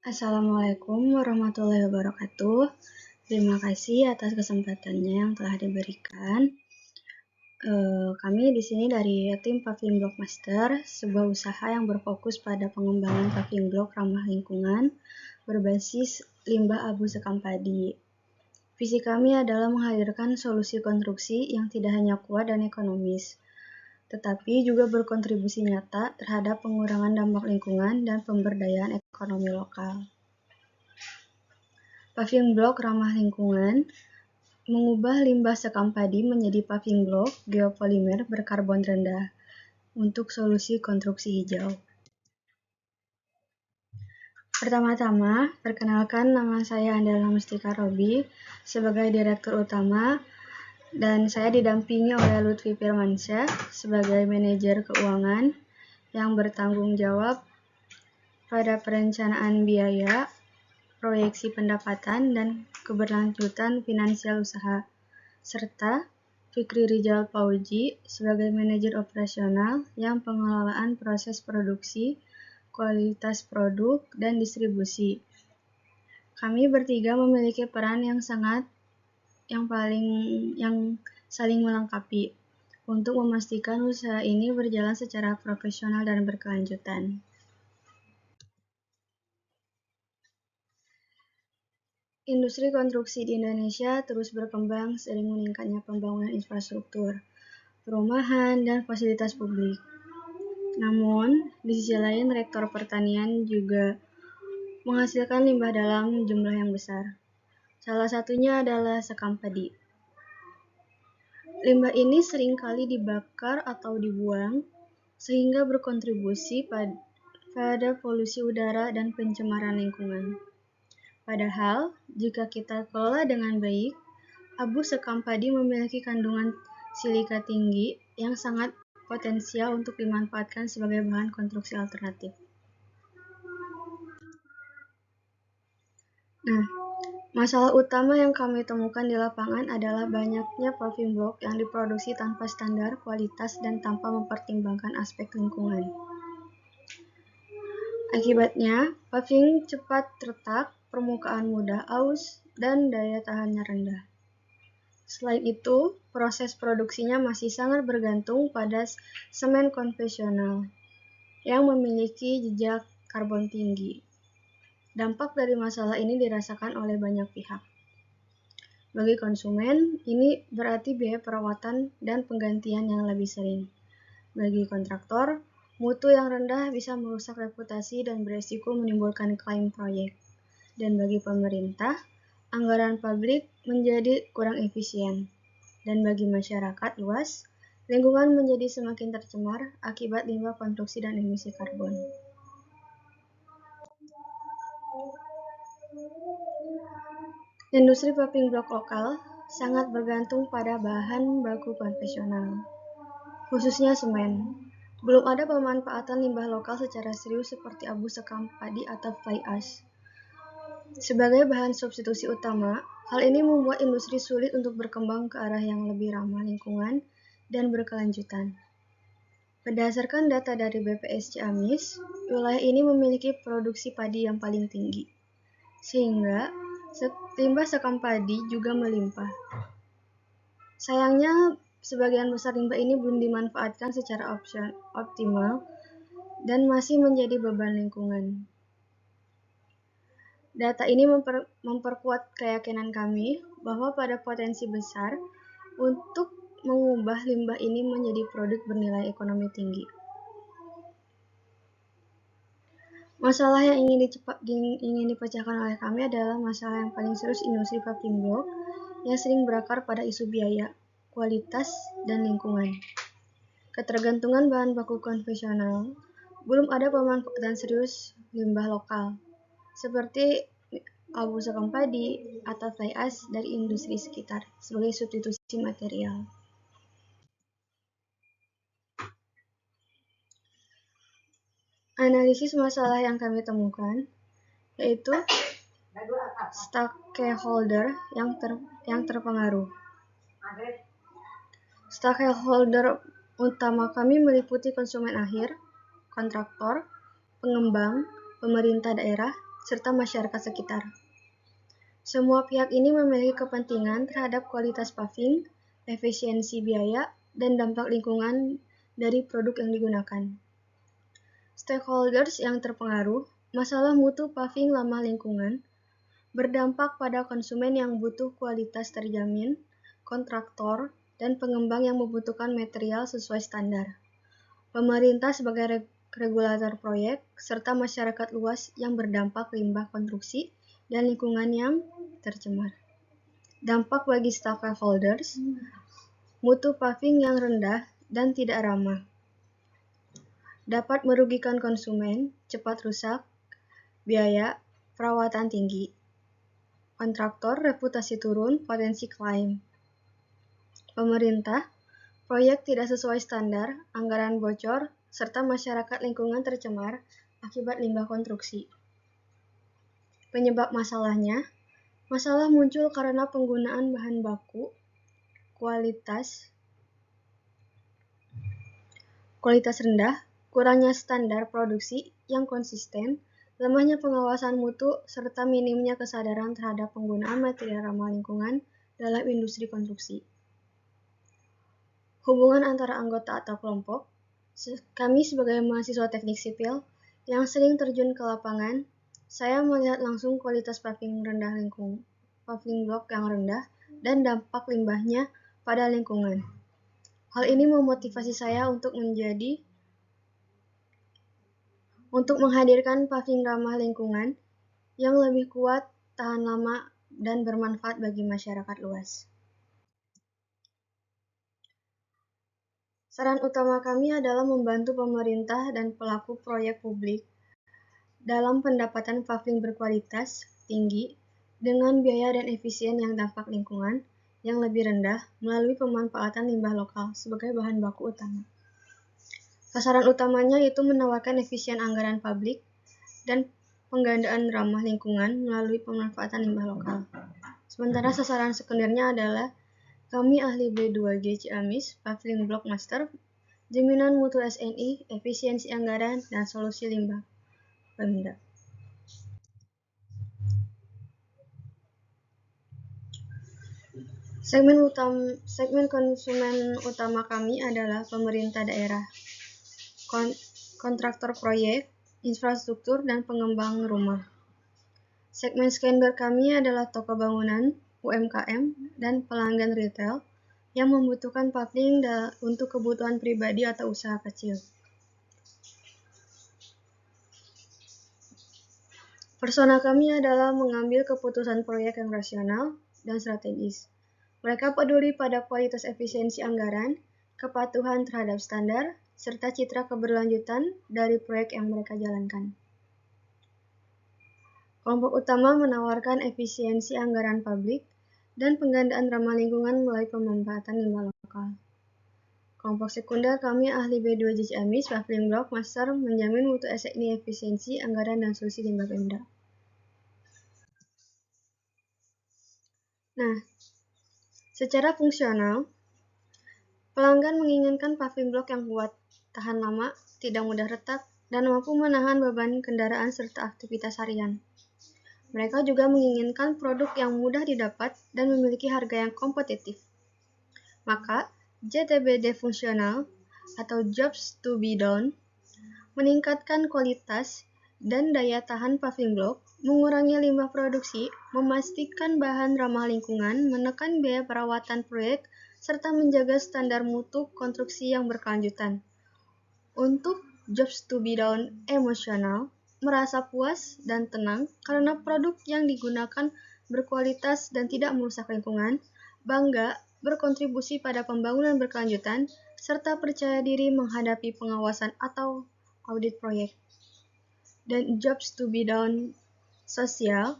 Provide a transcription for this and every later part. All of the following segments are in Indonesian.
Assalamualaikum warahmatullahi wabarakatuh. Terima kasih atas kesempatannya yang telah diberikan. Kami di sini dari tim Paving Block Master, sebuah usaha yang berfokus pada pengembangan paving block ramah lingkungan berbasis limbah abu sekam padi. Visi kami adalah menghadirkan solusi konstruksi yang tidak hanya kuat dan ekonomis, tetapi juga berkontribusi nyata terhadap pengurangan dampak lingkungan dan pemberdayaan ekonomi lokal. Paving block ramah lingkungan mengubah limbah sekam padi menjadi paving block geopolimer berkarbon rendah untuk solusi konstruksi hijau. Pertama-tama, perkenalkan, nama saya Andela Mustika Robi sebagai Direktur Utama dan saya didampingi oleh Lutfi Firmansyah sebagai Manajer Keuangan yang bertanggung jawab pada perencanaan biaya, proyeksi pendapatan, dan keberlanjutan finansial usaha, serta Fikri Rijal Pauji sebagai Manajer Operasional yang pengelolaan proses produksi, kualitas produk, dan distribusi. Kami bertiga memiliki peran yang saling melengkapi untuk memastikan usaha ini berjalan secara profesional dan berkelanjutan. Industri konstruksi di Indonesia terus berkembang seiring meningkatnya pembangunan infrastruktur, perumahan, dan fasilitas publik. Namun, di sisi lain sektor pertanian juga menghasilkan limbah dalam jumlah yang besar. Salah satunya adalah sekam padi. Limbah ini seringkali dibakar atau dibuang, sehingga berkontribusi pada polusi udara dan pencemaran lingkungan. Padahal, jika kita kelola dengan baik, abu sekam padi memiliki kandungan silika tinggi yang sangat potensial untuk dimanfaatkan sebagai bahan konstruksi alternatif. Masalah utama yang kami temukan di lapangan adalah banyaknya paving block yang diproduksi tanpa standar kualitas dan tanpa mempertimbangkan aspek lingkungan. Akibatnya, paving cepat retak, permukaan mudah aus, dan daya tahannya rendah. Selain itu, proses produksinya masih sangat bergantung pada semen konvensional yang memiliki jejak karbon tinggi. Dampak dari masalah ini dirasakan oleh banyak pihak. Bagi konsumen, ini berarti biaya perawatan dan penggantian yang lebih sering. Bagi kontraktor, mutu yang rendah bisa merusak reputasi dan beresiko menimbulkan klaim proyek. Dan bagi pemerintah, anggaran publik menjadi kurang efisien. Dan bagi masyarakat luas, lingkungan menjadi semakin tercemar akibat limbah konstruksi dan emisi karbon. Industri paving block lokal sangat bergantung pada bahan baku konvensional, khususnya semen. Belum ada pemanfaatan limbah lokal secara serius seperti abu sekam padi atau fly ash sebagai bahan substitusi utama. Hal ini membuat industri sulit untuk berkembang ke arah yang lebih ramah lingkungan dan berkelanjutan. Berdasarkan data dari BPS Ciamis, wilayah ini memiliki produksi padi yang paling tinggi, sehingga limbah sekam padi juga melimpah. Sayangnya, sebagian besar limbah ini belum dimanfaatkan secara optimal dan masih menjadi beban lingkungan. Data ini memperkuat keyakinan kami bahwa pada potensi besar untuk mengubah limbah ini menjadi produk bernilai ekonomi tinggi. Masalah yang ingin dipecahkan oleh kami adalah masalah yang paling serius industri paving block yang sering berakar pada isu biaya, kualitas, dan lingkungan. Ketergantungan bahan baku konvensional, belum ada pemanfaatan serius limbah lokal, seperti abu sekam padi atau fly ash dari industri sekitar sebagai substitusi material. Analisis masalah yang kami temukan yaitu stakeholder yang terpengaruh. Stakeholder utama kami meliputi konsumen akhir, kontraktor, pengembang, pemerintah daerah, serta masyarakat sekitar. Semua pihak ini memiliki kepentingan terhadap kualitas paving, efisiensi biaya, dan dampak lingkungan dari produk yang digunakan. Stakeholders yang terpengaruh, masalah mutu paving ramah lingkungan, berdampak pada konsumen yang butuh kualitas terjamin, kontraktor, dan pengembang yang membutuhkan material sesuai standar. Pemerintah sebagai regulator proyek, serta masyarakat luas yang berdampak limbah konstruksi dan lingkungan yang tercemar. Dampak bagi stakeholders, mutu paving yang rendah dan tidak ramah. Dapat merugikan konsumen, cepat rusak, biaya, perawatan tinggi. Kontraktor, reputasi turun, potensi klaim. Pemerintah, proyek tidak sesuai standar, anggaran bocor, serta masyarakat lingkungan tercemar akibat limbah konstruksi. Penyebab masalahnya, masalah muncul karena penggunaan bahan baku, kualitas rendah, kurangnya standar produksi yang konsisten, lemahnya pengawasan mutu, serta minimnya kesadaran terhadap penggunaan material ramah lingkungan dalam industri konstruksi. Hubungan antara anggota atau kelompok, kami sebagai mahasiswa teknik sipil yang sering terjun ke lapangan, saya melihat langsung kualitas paving blok yang rendah dan dampak limbahnya pada lingkungan. Hal ini memotivasi saya untuk menghadirkan paving ramah lingkungan yang lebih kuat, tahan lama, dan bermanfaat bagi masyarakat luas. Saran utama kami adalah membantu pemerintah dan pelaku proyek publik dalam pendapatan paving berkualitas tinggi dengan biaya dan efisien yang dampak lingkungan yang lebih rendah melalui pemanfaatan limbah lokal sebagai bahan baku utama. Sasaran utamanya itu menawarkan efisien anggaran publik dan penggandaan ramah lingkungan melalui pemanfaatan limbah lokal. Sementara sasaran sekundernya adalah kami ahli B2G Ciamis, Paving Block Master, jaminan mutu SNI, efisiensi anggaran, dan solusi limbah Pemda. Segmen konsumen utama kami adalah pemerintah daerah, kontraktor proyek, infrastruktur, dan pengembang rumah. Segmen sekunder kami adalah toko bangunan, UMKM, dan pelanggan retail yang membutuhkan paving untuk kebutuhan pribadi atau usaha kecil. Persona kami adalah mengambil keputusan proyek yang rasional dan strategis. Mereka peduli pada kualitas efisiensi anggaran, kepatuhan terhadap standar, serta citra keberlanjutan dari proyek yang mereka jalankan. Kelompok utama menawarkan efisiensi anggaran publik dan penggandaan ramah lingkungan melalui pemanfaatan limbah lokal. Kelompok sekunder kami ahli B2J Ciamis, Paving Block Master menjamin mutu SNI efisiensi anggaran dan solusi limbah Pemda. Nah, secara fungsional, pelanggan menginginkan paving block yang kuat, tahan lama, tidak mudah retak, dan mampu menahan beban kendaraan serta aktivitas harian. Mereka juga menginginkan produk yang mudah didapat dan memiliki harga yang kompetitif. Maka, JTBD fungsional atau Jobs to be Done meningkatkan kualitas dan daya tahan paving block, mengurangi limbah produksi, memastikan bahan ramah lingkungan, menekan biaya perawatan proyek, serta menjaga standar mutu konstruksi yang berkelanjutan. Untuk Jobs to be Done emosional, merasa puas dan tenang karena produk yang digunakan berkualitas dan tidak merusak lingkungan, bangga berkontribusi pada pembangunan berkelanjutan, serta percaya diri menghadapi pengawasan atau audit proyek. Dan Jobs to be Done sosial,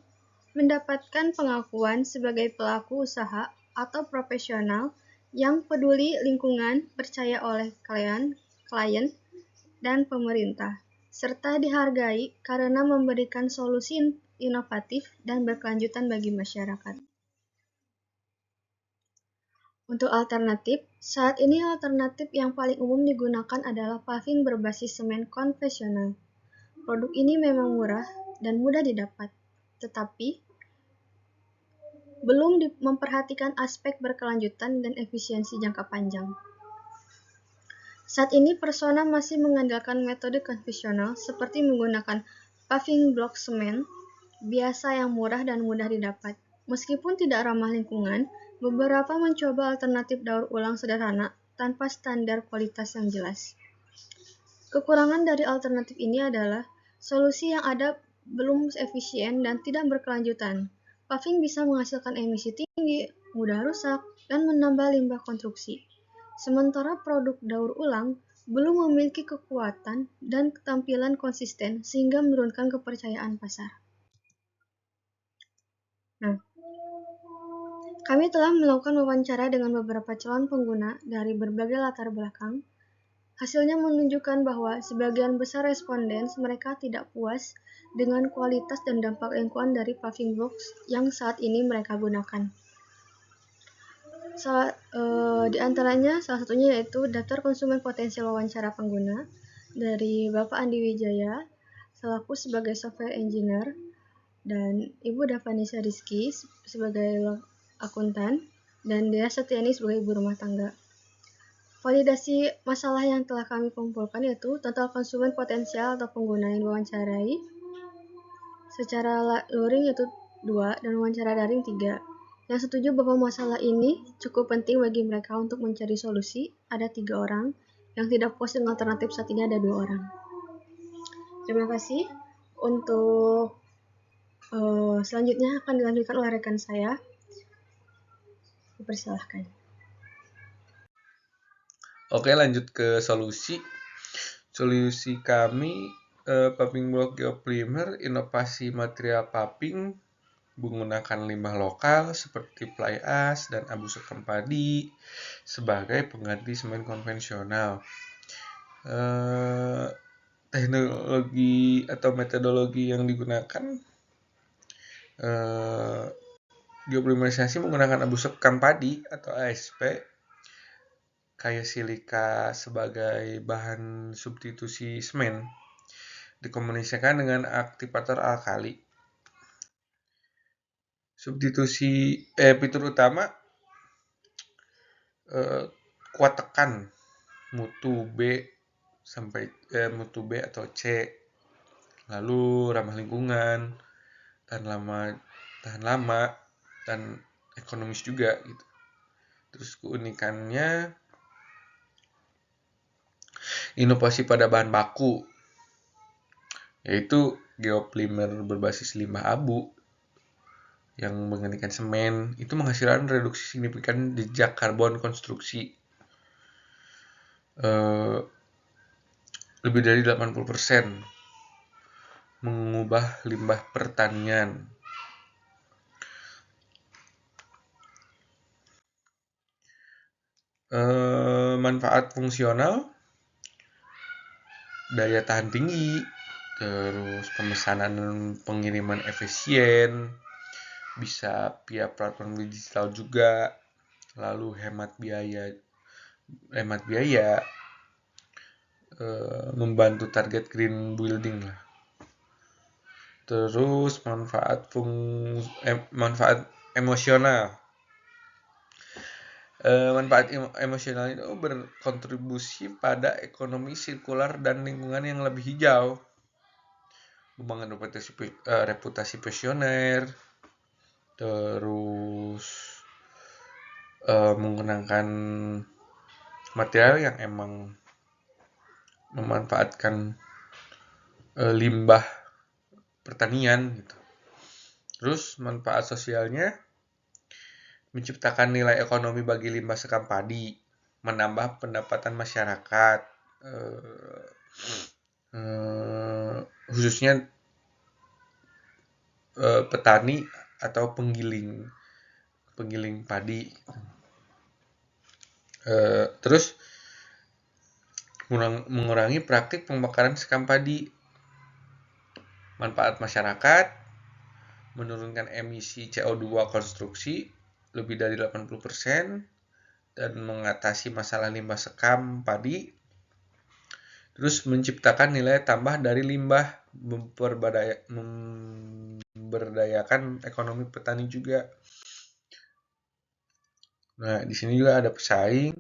mendapatkan pengakuan sebagai pelaku usaha atau profesional yang peduli lingkungan, percaya oleh klien, dan pemerintah, serta dihargai karena memberikan solusi inovatif dan berkelanjutan bagi masyarakat. Untuk alternatif, saat ini alternatif yang paling umum digunakan adalah paving berbasis semen konvensional. Produk ini memang murah dan mudah didapat, tetapi belum memperhatikan aspek berkelanjutan dan efisiensi jangka panjang. Saat ini Persona masih mengandalkan metode konvensional seperti menggunakan paving block semen biasa yang murah dan mudah didapat. Meskipun tidak ramah lingkungan, beberapa mencoba alternatif daur ulang sederhana tanpa standar kualitas yang jelas. Kekurangan dari alternatif ini adalah solusi yang ada belum efisien dan tidak berkelanjutan. Paving bisa menghasilkan emisi tinggi, mudah rusak, dan menambah limbah konstruksi. Sementara produk daur ulang belum memiliki kekuatan dan ketampilan konsisten sehingga menurunkan kepercayaan pasar. Nah, kami telah melakukan wawancara dengan beberapa calon pengguna dari berbagai latar belakang. Hasilnya menunjukkan bahwa sebagian besar responden mereka tidak puas dengan kualitas dan dampak lingkungan dari paving blocks yang saat ini mereka gunakan. Di antaranya salah satunya yaitu daftar konsumen potensial wawancara pengguna dari Bapak Andi Wijaya selaku sebagai software engineer dan Ibu Davanisa Rizky sebagai akuntan dan Dea Setiani sebagai ibu rumah tangga. Validasi masalah yang telah kami kumpulkan yaitu total konsumen potensial atau pengguna yang diwawancarai secara luring yaitu 2 dan wawancara daring 3. Yang setuju bahwa masalah ini cukup penting bagi mereka untuk mencari solusi ada 3 orang. Yang tidak puas dengan alternatif saat ini ada 2 orang. Terima kasih. Untuk selanjutnya akan dilanjutkan oleh rekan saya. Dipersilahkan. Oke, lanjut ke solusi. Solusi kami paving block geopolymer, inovasi material paving menggunakan limbah lokal seperti fly ash dan abu sekam padi sebagai pengganti semen konvensional. Teknologi atau metodologi yang digunakan geopolimerisasi menggunakan abu sekam padi atau ASP kayu silika sebagai bahan substitusi semen dikomunikasikan dengan aktivator alkali. Substitusi fitur utama kuat tekan mutu B sampai mutu B atau C, lalu ramah lingkungan, tahan lama dan ekonomis juga gitu. Terus keunikannya inovasi pada bahan baku, yaitu geopolymer berbasis limbah abu yang menggantikan semen, itu menghasilkan reduksi signifikan jejak karbon konstruksi lebih dari 80%, mengubah limbah pertanian. Manfaat fungsional, daya tahan tinggi, terus pemesanan pengiriman efisien, bisa via platform digital juga, lalu hemat biaya, membantu target green building lah. Terus manfaat emosional. Manfaat emosional itu berkontribusi pada ekonomi sirkular dan lingkungan yang lebih hijau, membangun reputasi visioner, terus menggunakan material yang emang memanfaatkan limbah pertanian gitu. Terus manfaat sosialnya menciptakan nilai ekonomi bagi limbah sekam padi, menambah pendapatan masyarakat, khususnya petani atau penggiling padi. Terus mengurangi praktik pembakaran sekam padi. Manfaat masyarakat, menurunkan emisi CO2 konstruksi lebih dari 80% dan mengatasi masalah limbah sekam padi. Terus menciptakan nilai tambah dari limbah, memberdayakan ekonomi petani juga. Nah, di sini juga ada pesaing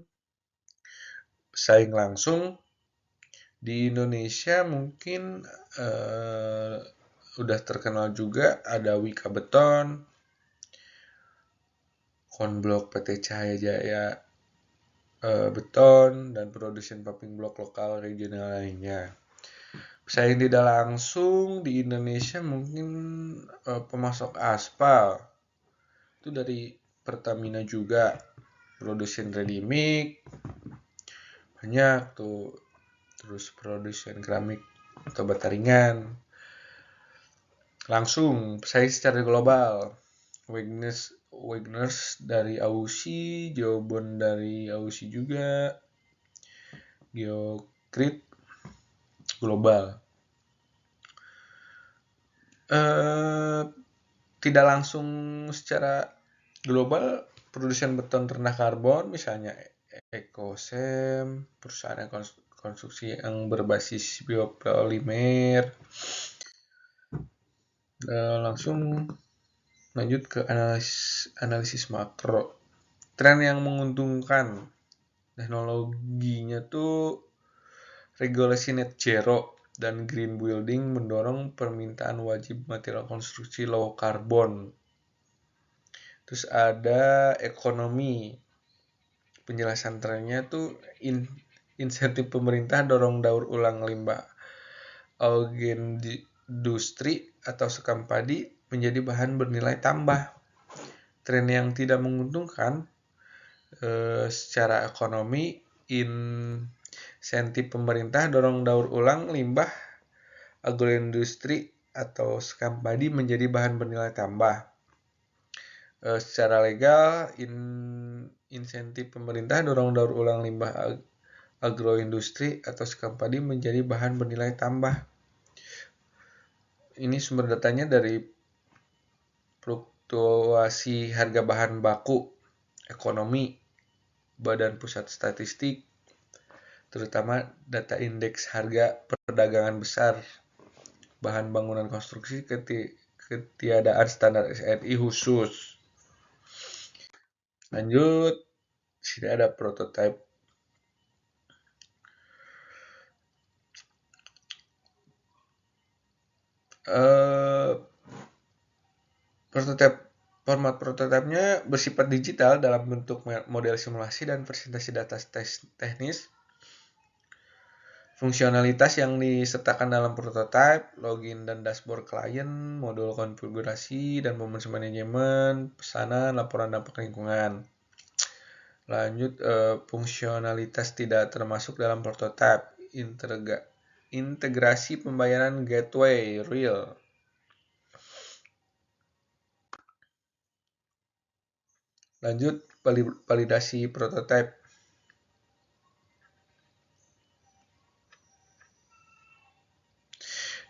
langsung. Di Indonesia mungkin udah terkenal juga ada Wika Beton, Konblok PT Cahaya Jaya Beton, dan produsen paving blok lokal regional lainnya. Pesaing tidak langsung di Indonesia mungkin pemasok aspal itu dari Pertamina juga, produsen ready mix banyak tuh, terus produsen keramik atau bata ringan. Langsung pesaing secara global, Wagners dari Aussie, Jobon dari Aussie juga, Geocrit global. Tidak langsung secara global, produsen beton rendah karbon misalnya Ecosem, perusahaan konstruksi yang berbasis biopolimer. Langsung lanjut ke analisis makro. Tren yang menguntungkan teknologinya tuh regulasi net zero dan green building mendorong permintaan wajib material konstruksi low carbon. Terus ada ekonomi. Penjelasan trennya tuh insentif pemerintah dorong daur ulang limbah agen industri atau sekam padi menjadi bahan bernilai tambah. Tren yang tidak menguntungkan secara ekonomi, insentif pemerintah dorong daur ulang limbah agroindustri atau sekam padi menjadi bahan bernilai tambah. Secara legal, insentif pemerintah dorong daur ulang limbah agroindustri atau sekam padi menjadi bahan bernilai tambah. Ini sumber datanya dari fluktuasi harga bahan baku, ekonomi, Badan Pusat Statistik, terutama data indeks harga perdagangan besar, bahan bangunan konstruksi, ketiadaan standar SRI khusus. Lanjut, sini ada prototype. Format prototipenya bersifat digital dalam bentuk model simulasi dan presentasi data teknis. Fungsionalitas yang disertakan dalam prototipe, login dan dashboard klien, modul konfigurasi dan performance management, pesanan, laporan dampak lingkungan. Lanjut, fungsionalitas tidak termasuk dalam prototipe, integrasi pembayaran gateway real. Lanjut, validasi prototipe.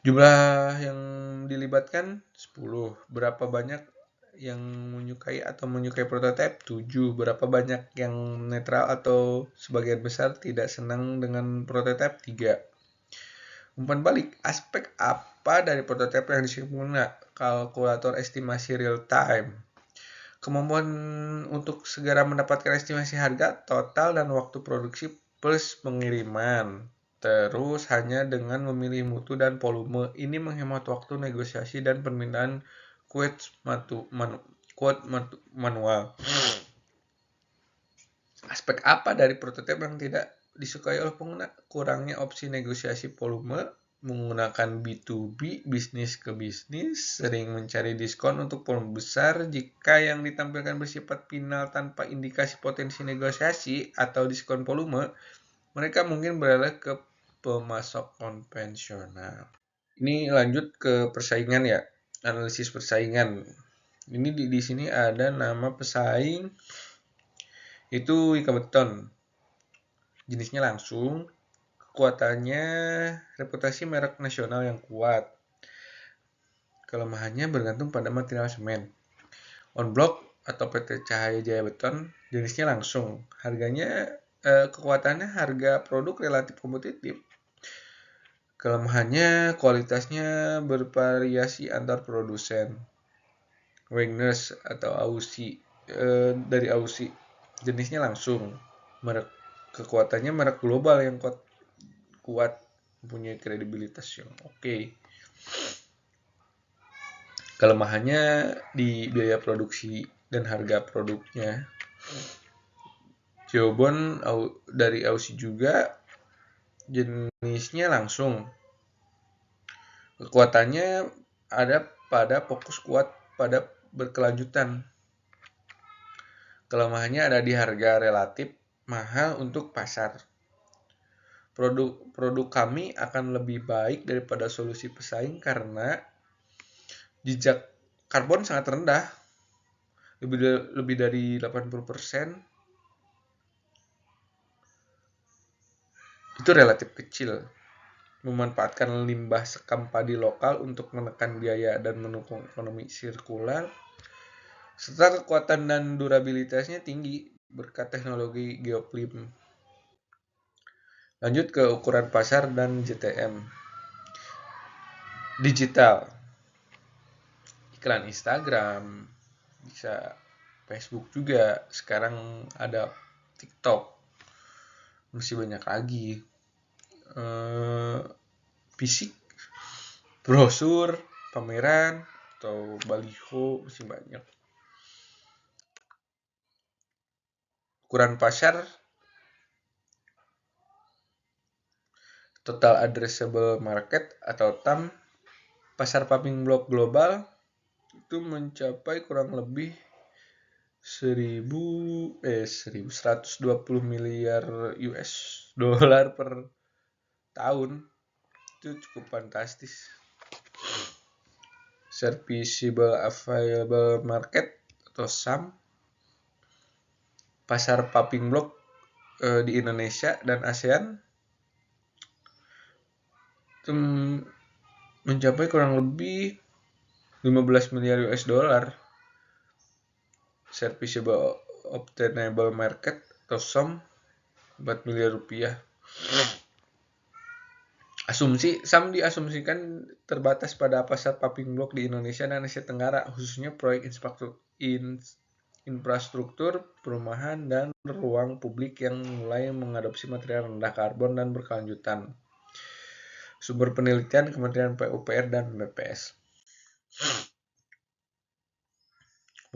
Jumlah yang dilibatkan 10. Berapa banyak yang menyukai prototipe? 7. Berapa banyak yang netral atau sebagian besar tidak senang dengan prototipe? 3. Umpan balik, aspek apa dari prototipe yang disempurna? Kalkulator estimasi real time. Kemampuan untuk segera mendapatkan estimasi harga, total, dan waktu produksi plus pengiriman. Terus hanya dengan memilih mutu dan volume. Ini menghemat waktu negosiasi dan permintaan quote manual. Aspek apa dari prototipe yang tidak disukai oleh pengguna? Kurangnya opsi negosiasi volume, menggunakan B2B, bisnis ke bisnis, sering mencari diskon untuk volume besar. Jika yang ditampilkan bersifat final tanpa indikasi potensi negosiasi atau diskon volume, mereka mungkin beralih ke pemasok konvensional. Ini lanjut ke persaingan ya, analisis persaingan. Ini di sini ada nama pesaing, itu Wika Beton. Jenisnya langsung, kekuatannya reputasi merek nasional yang kuat. Kelemahannya bergantung pada material semen. On-block atau PT Cahaya Jaya Beton, jenisnya langsung. Harganya, kekuatannya harga produk relatif kompetitif. Kelemahannya, kualitasnya bervariasi antar produsen. Wagners atau Aussie, dari Aussie, jenisnya langsung. Merek kekuatannya merek global yang kuat, mempunyai kredibilitas yang oke. Kelemahannya di biaya produksi dan harga produknya. Jawbon dari Aussie juga, jenisnya langsung. Kekuatannya ada pada fokus kuat pada berkelanjutan. Kelemahannya ada di harga relatif mahal untuk pasar. Produk kami akan lebih baik daripada solusi pesaing karena jejak karbon sangat rendah, lebih dari 80%. Itu relatif kecil. Memanfaatkan limbah sekam padi lokal untuk menekan biaya dan mendukung ekonomi sirkular, serta kekuatan dan durabilitasnya tinggi berkat teknologi geoplim. Lanjut ke ukuran pasar dan JTM. Digital. Iklan Instagram, bisa Facebook juga, sekarang ada TikTok, masih banyak lagi. Fisik, brosur, pameran, atau baliho masih banyak. Ukuran pasar, total addressable market atau TAM, pasar paving block global itu mencapai kurang lebih 1.120 miliar US dollar per tahun. Itu cukup fantastis. Serviceable Available Market atau SAM, pasar paving block di Indonesia dan ASEAN itu mencapai kurang lebih 15 miliar US dollar. Serviceable Obtainable Market atau SOM 4 miliar rupiah. SAM diasumsikan terbatas pada pasar paving block di Indonesia dan Asia Tenggara, khususnya proyek infrastruktur perumahan dan ruang publik yang mulai mengadopsi material rendah karbon dan berkelanjutan. Sumber penelitian Kementerian PUPR dan BPS.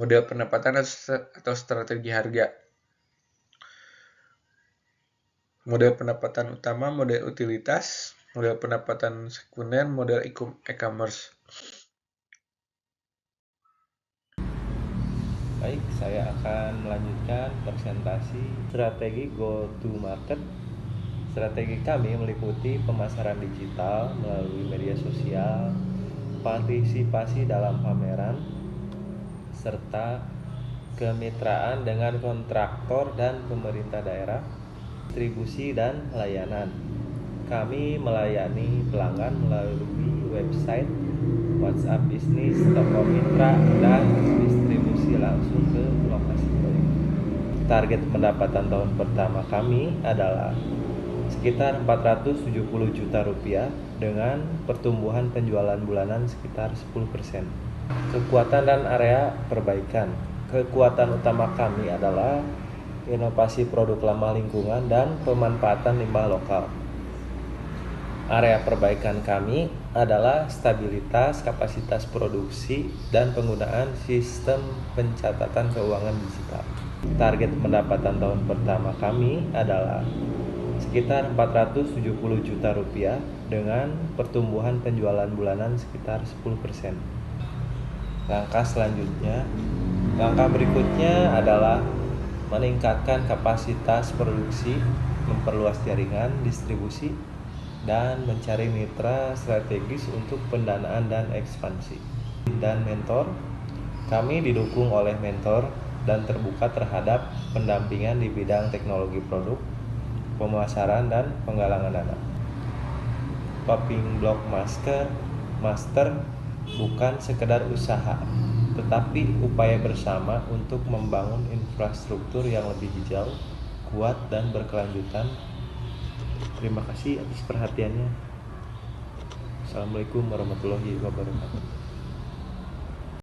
Model pendapatan atau strategi harga. Model pendapatan utama, model utilitas, model pendapatan sekunder, model e-commerce. Baik, saya akan melanjutkan presentasi strategi go to market. Strategi kami meliputi pemasaran digital melalui media sosial, partisipasi dalam pameran, serta kemitraan dengan kontraktor dan pemerintah daerah, distribusi dan layanan. Kami melayani pelanggan melalui website, WhatsApp bisnis, toko mitra, dan distribusi langsung ke lokasi proyek. Target pendapatan tahun pertama kami adalah sekitar 470 juta rupiah dengan pertumbuhan penjualan bulanan sekitar 10%. Kekuatan dan area perbaikan. Kekuatan utama kami adalah inovasi produk ramah lingkungan dan pemanfaatan limbah lokal. Area perbaikan kami adalah stabilitas, kapasitas produksi, dan penggunaan sistem pencatatan keuangan digital. Target pendapatan tahun pertama kami adalah sekitar 470 juta rupiah dengan pertumbuhan penjualan bulanan sekitar 10%. Langkah berikutnya adalah meningkatkan kapasitas produksi, memperluas jaringan distribusi, dan mencari mitra strategis untuk pendanaan dan ekspansi. Dan mentor, kami didukung oleh mentor dan terbuka terhadap pendampingan di bidang teknologi produk, pemasaran, dan penggalangan dana. Paving block master bukan sekedar usaha, tetapi upaya bersama untuk membangun infrastruktur yang lebih hijau, kuat, dan berkelanjutan. Terima kasih atas perhatiannya. Assalamualaikum warahmatullahi wabarakatuh.